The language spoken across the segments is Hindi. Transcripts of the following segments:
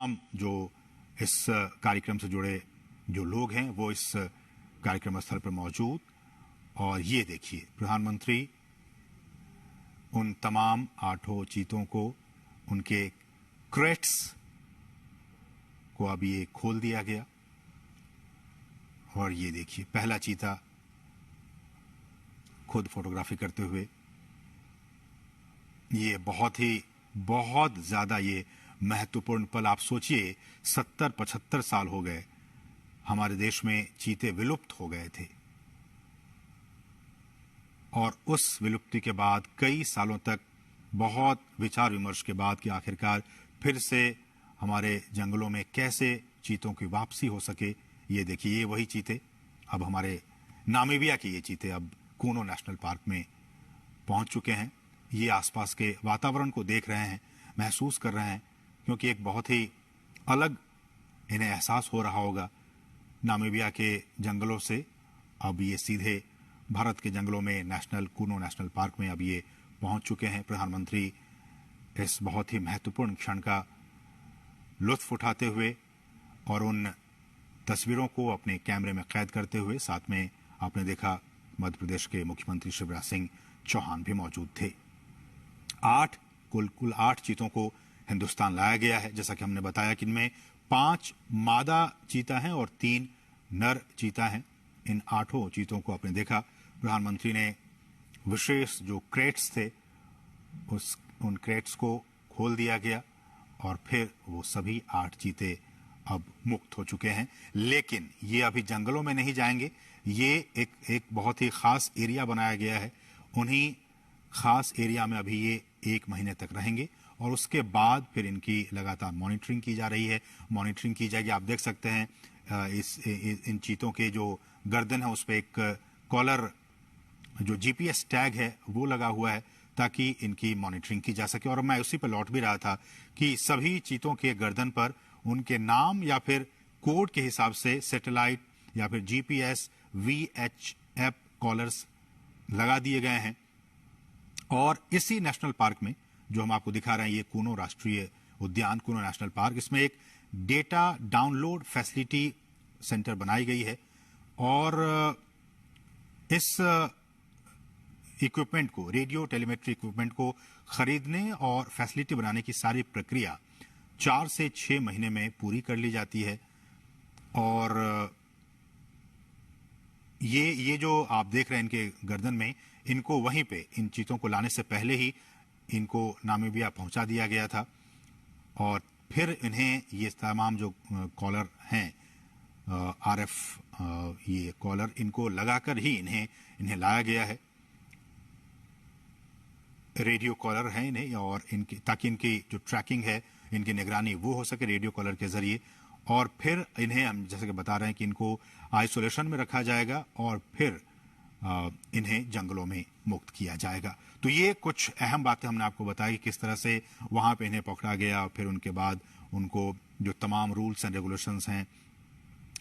हम जो इस कार्यक्रम से जुड़े जो लोग हैं वो इस कार्यक्रम स्थल पर मौजूद। और ये देखिए, प्रधानमंत्री उन तमाम 8 चीतों को, उनके क्रेट्स को अब ये खोल दिया गया। और ये देखिए, पहला चीता खुद फोटोग्राफी करते हुए। ये बहुत ज्यादा ये महत्वपूर्ण पल। आप सोचिए, 70-75 साल हो गए हमारे देश में चीते विलुप्त हो गए थे, और उस विलुप्ति के बाद कई सालों तक बहुत विचार विमर्श के बाद कि आखिरकार फिर से हमारे जंगलों में कैसे चीतों की वापसी हो सके। ये देखिए, ये वही चीते, अब हमारे नामीबिया के ये चीते अब कूनो नेशनल पार्क में पहुंच चुके हैं। ये आसपास के वातावरण को देख रहे हैं, महसूस कर रहे हैं, क्योंकि एक बहुत ही अलग इन्हें एहसास हो रहा होगा नामीबिया के जंगलों से। अब ये सीधे भारत के जंगलों में कूनो नेशनल पार्क में अब ये पहुंच चुके हैं। प्रधानमंत्री इस बहुत ही महत्वपूर्ण क्षण का लुत्फ उठाते हुए और उन तस्वीरों को अपने कैमरे में कैद करते हुए, साथ में आपने देखा मध्य प्रदेश के मुख्यमंत्री शिवराज सिंह चौहान भी मौजूद थे। कुल 8 चीतों को हिंदुस्तान लाया गया है। जैसा कि हमने बताया कि इनमें 5 मादा चीता हैं और 3 नर चीता हैं। इन 8 चीतों को आपने देखा, प्रधानमंत्री ने विशेष जो क्रेट्स थे उन क्रेट्स को खोल दिया गया, और फिर वो सभी 8 चीते अब मुक्त हो चुके हैं। लेकिन ये अभी जंगलों में नहीं जाएंगे। ये एक बहुत ही खास एरिया बनाया गया है। उन्हीं खास एरिया में अभी ये 1 महीने तक रहेंगे, और उसके बाद फिर इनकी लगातार मॉनिटरिंग की जा रही है। मॉनिटरिंग की जाएगी। आप देख सकते हैं इन चीतों के जो गर्दन है उस पर एक कॉलर, जो जीपीएस टैग है वो लगा हुआ है, ताकि इनकी मॉनिटरिंग की जा सके। और मैं उसी पर लौट भी रहा था कि सभी चीतों के गर्दन पर उनके नाम या फिर कोड के हिसाब से सैटेलाइट या फिर जीपीएस VHF कॉलर्स लगा दिए गए हैं। और इसी नेशनल पार्क में जो हम आपको दिखा रहे हैं, ये कूनो राष्ट्रीय उद्यान, कूनो नेशनल पार्क, इसमें एक डेटा डाउनलोड फैसिलिटी सेंटर बनाई गई है। और इस इक्विपमेंट को, रेडियो टेलीमेट्री इक्विपमेंट को खरीदने और फैसिलिटी बनाने की सारी प्रक्रिया 4 से 6 महीने में पूरी कर ली जाती है। और ये जो आप देख रहे हैं इनके गर्दन में, इनको वहीं पे, इन चीतों को लाने से पहले ही इनको नामीबिया पहुंचा दिया गया था, और फिर इन्हें ये तमाम जो कॉलर हैं RF ये कॉलर, इनको लगाकर ही इन्हें लाया गया है। रेडियो कॉलर है इन्हें, और ताकि इनकी जो ट्रैकिंग है, इनकी निगरानी वो हो सके रेडियो कॉलर के जरिए। और फिर इन्हें हम जैसे कि बता रहे हैं कि इनको आइसोलेशन में रखा जाएगा, और फिर इन्हें जंगलों में मुक्त किया जाएगा। तो ये कुछ अहम बातें हमने आपको बताई, किस तरह से वहां पे इन्हें पकड़ा गया, और फिर उनके बाद उनको जो तमाम रूल्स एंड रेगुलेशंस हैं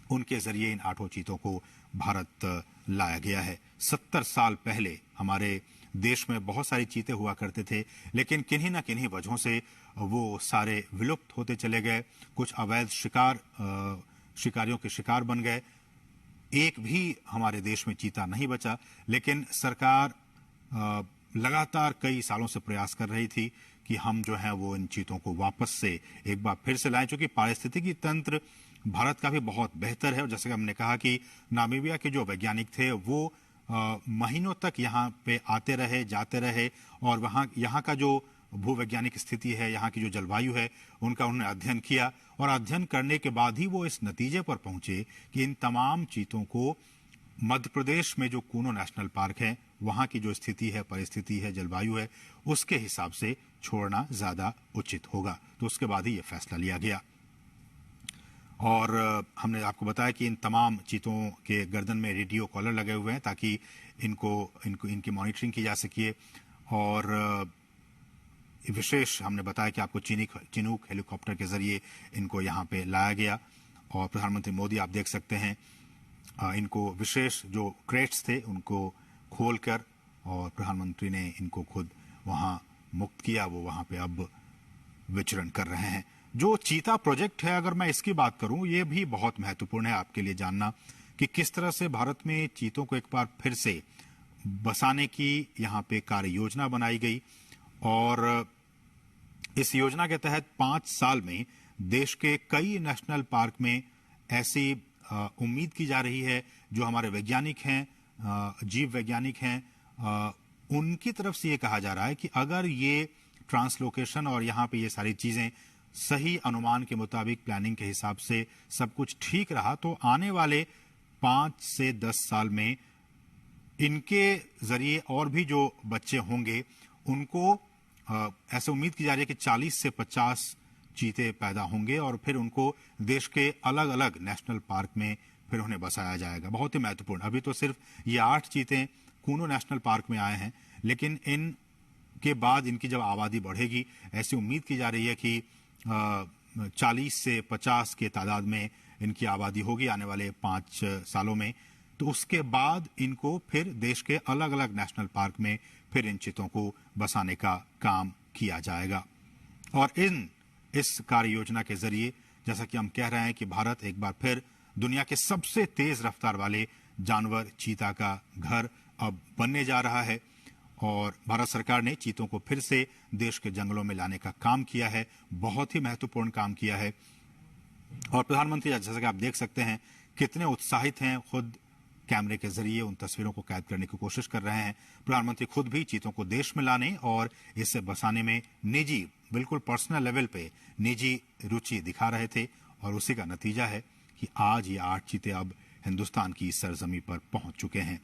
उनके जरिए इन 8 चीतों को भारत लाया गया है। 70 साल पहले हमारे देश में बहुत सारे चीते हुआ करते थे, लेकिन किन्हीं ना किन्हीं वजहों से वो सारे विलुप्त होते चले गए। कुछ अवैध शिकारियों के शिकार बन गए। एक भी हमारे देश में चीता नहीं बचा। लेकिन सरकार लगातार कई सालों से प्रयास कर रही थी कि हम जो है वो इन चीतों को वापस से एक बार फिर से लाएं, क्योंकि पारिस्थितिकी तंत्र भारत का भी बहुत बेहतर है। और जैसे कि हमने कहा कि नामीबिया के जो वैज्ञानिक थे वो महीनों तक यहाँ पे आते रहे, जाते रहे, और यहाँ का जो भूवैज्ञानिक स्थिति है, यहाँ की जो जलवायु है, उनका उन्होंने अध्ययन किया। और अध्ययन करने के बाद ही वो इस नतीजे पर पहुंचे कि इन तमाम चीतों को मध्य प्रदेश में जो कूनो नेशनल पार्क है, वहां की जो स्थिति है, परिस्थिति है, जलवायु है, उसके हिसाब से छोड़ना ज्यादा उचित होगा। तो उसके बाद ही यह फैसला लिया गया। और हमने आपको बताया कि इन तमाम चीतों के गर्दन में रेडियो कॉलर लगे हुए हैं, ताकि इनकी मॉनिटरिंग की जा सके। और विशेष हमने बताया कि आपको चिनूक हेलीकॉप्टर के जरिए इनको यहाँ पे लाया गया। और प्रधानमंत्री मोदी, आप देख सकते हैं, इनको विशेष जो क्रेट्स थे उनको खोलकर, और प्रधानमंत्री ने इनको खुद वहां मुक्त किया। वो वहां पे अब विचरण कर रहे हैं। जो चीता प्रोजेक्ट है, अगर मैं इसकी बात करूं, ये भी बहुत महत्वपूर्ण है आपके लिए जानना कि किस तरह से भारत में चीतों को एक बार फिर से बसाने की यहाँ पे कार्य योजना बनाई गई। और इस योजना के तहत 5 साल में देश के कई नेशनल पार्क में ऐसी उम्मीद की जा रही है, जो हमारे वैज्ञानिक हैं, जीव वैज्ञानिक हैं, उनकी तरफ से ये कहा जा रहा है कि अगर ये ट्रांसलोकेशन और यहाँ पे ये सारी चीजें सही अनुमान के मुताबिक प्लानिंग के हिसाब से सब कुछ ठीक रहा, तो आने वाले 5 से 10 साल में इनके जरिए और भी जो बच्चे होंगे उनको ऐसे उम्मीद की जा रही है कि 40 से 50 चीते पैदा होंगे और फिर उनको देश के अलग अलग नेशनल पार्क में फिर उन्हें बसाया जाएगा। बहुत ही महत्वपूर्ण। अभी तो सिर्फ ये 8 चीते कूनो नेशनल पार्क में आए हैं, लेकिन इन के बाद इनकी जब आबादी बढ़ेगी, ऐसी उम्मीद की जा रही है कि 40 से 50 के तादाद में इनकी आबादी होगी आने वाले 5 सालों में। तो उसके बाद इनको फिर देश के अलग अलग नेशनल पार्क में फिर इन चीतों को बसाने का काम किया जाएगा। और इस कार्य योजना के जरिए, जैसा कि हम कह रहे हैं कि भारत एक बार फिर दुनिया के सबसे तेज रफ्तार वाले जानवर चीता का घर अब बनने जा रहा है। और भारत सरकार ने चीतों को फिर से देश के जंगलों में लाने का काम किया है, बहुत ही महत्वपूर्ण काम किया है। और प्रधानमंत्री, जैसा कि आप देख सकते हैं, कितने उत्साहित हैं, खुद कैमरे के जरिए उन तस्वीरों को कैद करने की कोशिश कर रहे हैं। प्रधानमंत्री खुद भी चीतों को देश में लाने और इसे बसाने में निजी, बिल्कुल पर्सनल लेवल पे निजी रुचि दिखा रहे थे। और उसी का नतीजा है कि आज ये 8 चीते अब हिंदुस्तान की सरजमी पर पहुंच चुके हैं।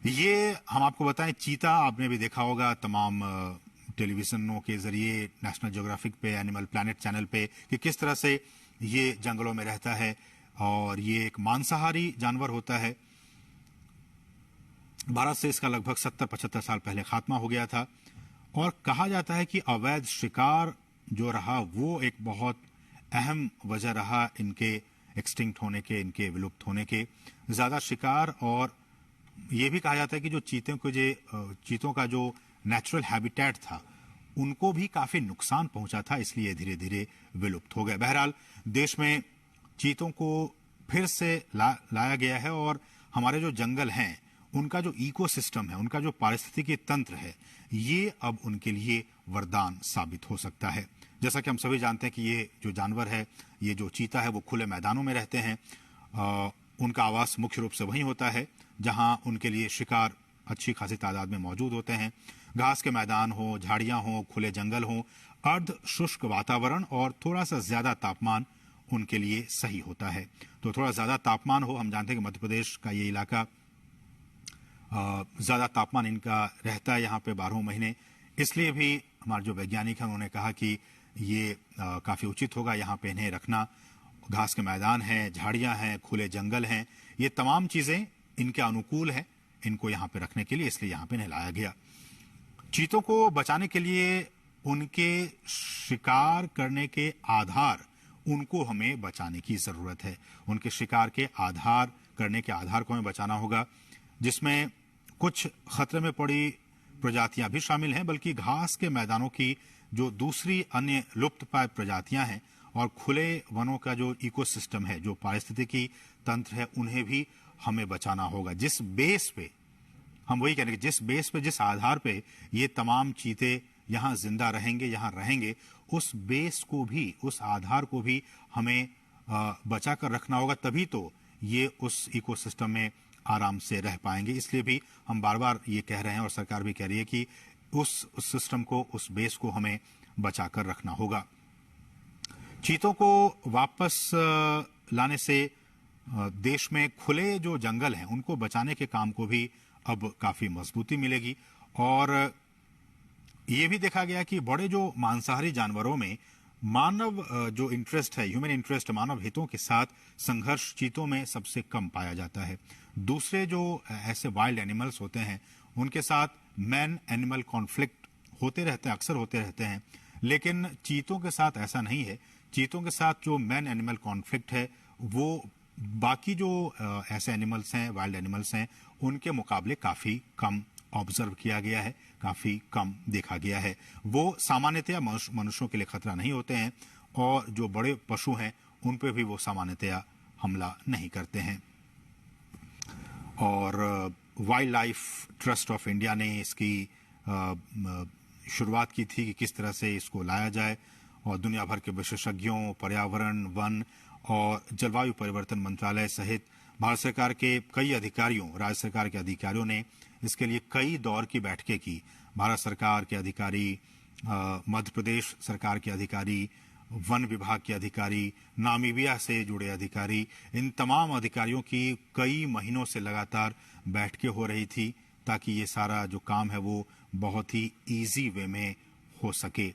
ये हम आपको बताएं, चीता आपने भी देखा होगा तमाम टेलीविजनों के जरिए, नेशनल ज्योग्राफिक पे, एनिमल प्लैनेट चैनल पे, कि किस तरह से ये जंगलों में रहता है। और ये एक मांसाहारी जानवर होता है। भारत से इसका लगभग 70-75 साल पहले खात्मा हो गया था। और कहा जाता है कि अवैध शिकार जो रहा वो एक बहुत अहम वजह रहा इनके एक्सटिंक्ट होने के, इनके विलुप्त होने के। ज्यादा शिकार, और ये भी कहा जाता है कि जो चीतों का जो नेचुरल हैबिटेट था उनको भी काफी नुकसान पहुंचा था, इसलिए धीरे धीरे विलुप्त हो गए। बहरहाल देश में चीतों को फिर से लाया गया है और हमारे जो जंगल हैं उनका जो इकोसिस्टम है, उनका जो पारिस्थितिकी तंत्र है, ये अब उनके लिए वरदान साबित हो सकता है। जैसा कि हम सभी जानते हैं कि ये जो जानवर है, ये जो चीता है, वो खुले मैदानों में रहते हैं। उनका आवास मुख्य रूप से वहीं होता है जहां उनके लिए शिकार अच्छी खासी तादाद में मौजूद होते हैं। घास के मैदान हो, झाड़ियां हो, खुले जंगल हो, अर्ध शुष्क वातावरण और थोड़ा सा ज्यादा तापमान उनके लिए सही होता है। तो थोड़ा ज्यादा तापमान हो, हम जानते हैं कि मध्य प्रदेश का ये इलाका ज्यादा तापमान इनका रहता है यहाँ पे 12 महीने। इसलिए भी हमारे जो वैज्ञानिक हैं उन्होंने कहा कि ये काफी उचित होगा यहाँ पे इन्हें रखना। घास के मैदान हैं, झाड़ियां हैं, खुले जंगल हैं, ये तमाम चीजें इनके अनुकूल है इनको यहाँ पे रखने के लिए, इसलिए यहाँ पे इन्हें लाया गया। चीतों को बचाने के लिए उनके शिकार करने के आधार, उनको हमें बचाने की जरूरत है। उनके शिकार के आधार करने के आधार को हमें बचाना होगा, जिसमें कुछ खतरे में पड़ी प्रजातियां भी शामिल हैं, बल्कि घास के मैदानों की जो दूसरी अन्य लुप्त प्राय प्रजातियां हैं और खुले वनों का जो इकोसिस्टम है, जो पारिस्थितिकी तंत्र है, उन्हें भी हमें बचाना होगा। जिस बेस पे, हम वही कह रहे हैं, जिस बेस पे, जिस आधार पे ये तमाम चीते यहां जिंदा रहेंगे, यहां रहेंगे, उस बेस को भी, उस आधार को भी हमें बचा कर रखना होगा। तभी तो ये उस इकोसिस्टम में आराम से रह पाएंगे। इसलिए भी हम बार बार ये कह रहे हैं और सरकार भी कह रही है कि उस सिस्टम को, उस बेस को हमें बचा कर रखना होगा। चीतों को वापस लाने से देश में खुले जो जंगल हैं उनको बचाने के काम को भी अब काफी मजबूती मिलेगी। और ये भी देखा गया कि बड़े जो मांसाहारी जानवरों में मानव जो इंटरेस्ट है, ह्यूमन इंटरेस्ट, मानव हितों के साथ संघर्ष चीतों में सबसे कम पाया जाता है। दूसरे जो ऐसे वाइल्ड एनिमल्स होते हैं उनके साथ मैन एनिमल कॉन्फ्लिक्ट होते रहते हैं, अक्सर होते रहते हैं, लेकिन चीतों के साथ ऐसा नहीं है। चीतों के साथ जो मैन एनिमल कॉन्फ्लिक्ट है वो बाकी जो ऐसे एनिमल्स हैं, वाइल्ड एनिमल्स हैं, उनके मुकाबले काफी कम ऑब्जर्व किया गया है, काफी कम देखा गया है। वो सामान्यतया मनुष्यों के लिए खतरा नहीं होते हैं और जो बड़े पशु हैं उन पे भी वो सामान्यतया हमला नहीं करते हैं। और wild life trust of India ने इसकी शुरुआत की थी कि किस तरह से इसको लाया जाए, और दुनिया भर के विशेषज्ञों, पर्यावरण, वन और जलवायु परिवर्तन मंत्रालय सहित भारत सरकार के कई अधिकारियों, राज्य सरकार के अधिकारियों ने इसके लिए कई दौर की बैठकें की। भारत सरकार के अधिकारी, मध्य प्रदेश सरकार के अधिकारी, वन विभाग के अधिकारी, नामीबिया से जुड़े अधिकारी, इन तमाम अधिकारियों की कई महीनों से लगातार बैठकें हो रही थी ताकि ये सारा जो काम है वो बहुत ही इजी वे में हो सके।